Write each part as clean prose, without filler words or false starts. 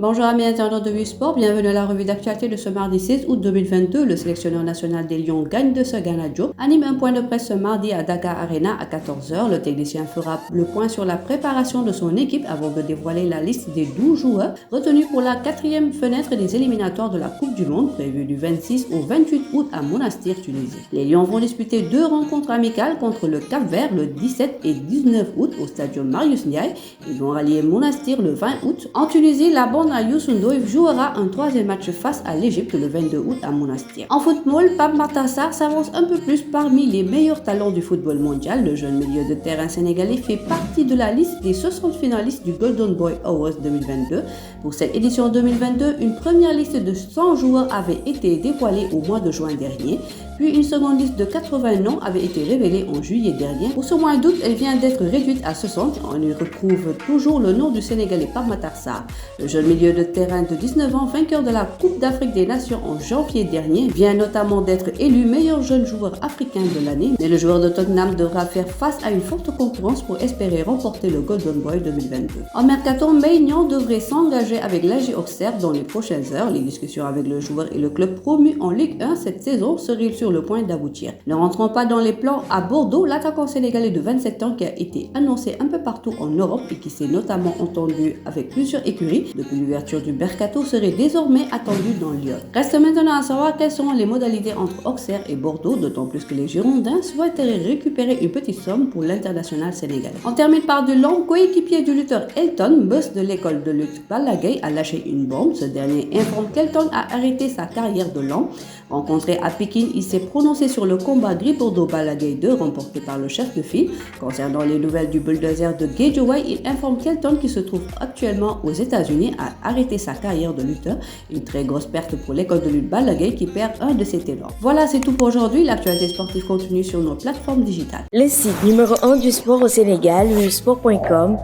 Bonjour amis internautes de Wii Sport, bienvenue à la revue d'actualité de ce mardi 16 août 2022. Le sélectionneur national des Lions gagne de Gana Diop anime un point de presse ce mardi à Dakar Arena à 14h. Le technicien fera le point sur la préparation de son équipe avant de dévoiler la liste des 12 joueurs retenus pour la 4e fenêtre des éliminatoires de la Coupe du Monde prévue du 26 au 28 août à Monastir, Tunisie. Les Lions vont disputer 2 rencontres amicales contre le Cap-Vert le 17 et 19 août au stadium Marius Ndiaye. Ils vont rallier Monastir le 20 août. En Tunisie, la bande à Youssou Ndoye jouera un 3e match face à l'Égypte le 22 août à Monastir. En football, Pape Matar Sarr s'avance un peu plus parmi les meilleurs talents du football mondial. Le jeune milieu de terrain sénégalais fait partie de la liste des 60 finalistes du Golden Boy Awards 2022. Pour cette édition 2022, une première liste de 100 joueurs avait été dévoilée au mois de juin dernier, puis une seconde liste de 80 noms avait été révélée en juillet dernier. Pour ce mois d'août, elle vient d'être réduite à 60. On y retrouve toujours le nom du Sénégalais Pape Matar Sarr. Le jeune milieu de terrain de 19 ans, vainqueur de la Coupe d'Afrique des Nations en janvier dernier, vient notamment d'être élu meilleur jeune joueur africain de l'année. Mais le joueur de Tottenham devra faire face à une forte concurrence pour espérer remporter le Golden Boy 2022. En mercato, Maignan devrait s'engager avec l'AG Auxerre dans les prochaines heures. Les discussions avec le joueur et le club promu en Ligue 1 cette saison seraient sur le point d'aboutir. Ne rentrant pas dans les plans à Bordeaux, l'attaquant sénégalais de 27 ans qui a été annoncé un peu partout en Europe et qui s'est notamment entendu avec plusieurs écuries depuis l'ouverture du mercato serait désormais attendu dans Lyon. Reste maintenant à savoir quelles sont les modalités entre Auxerre et Bordeaux, d'autant plus que les Girondins souhaiteraient récupérer une petite somme pour l'international sénégalais. On termine par du long. Coéquipier du lutteur Elton, boss de l'école de lutte Balla Gaye, a lâché une bombe. Ce dernier informe qu'Elton a arrêté sa carrière de long. Rencontré à Pékin, il s'est prononcé sur le combat Gris Bordeaux-Balla Gaye 2 remporté par le chef de file. Concernant les nouvelles du bulldozer de Guédiawaye, il informe qu'Elton, qui se trouve actuellement aux États-Unis, a arrêté sa carrière de lutteur. Une très grosse perte pour l'école de lutte Balla Gaye qui perd un de ses ténors. Voilà, c'est tout pour aujourd'hui. L'actualité sportive continue sur nos plateformes digitales. Le site numéro 1 du sport au Sénégal, wisport.com,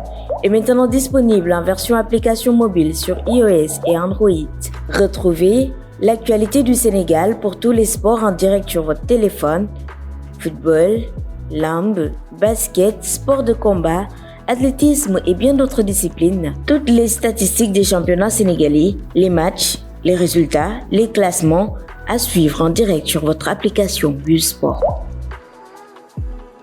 est maintenant disponible en version application mobile sur iOS et Android. Retrouvez l'actualité du Sénégal pour tous les sports en direct sur votre téléphone: football, lambe, basket, sport de combat, athlétisme et bien d'autres disciplines. Toutes les statistiques des championnats sénégalais, les matchs, les résultats, les classements à suivre en direct sur votre application Wii Sport.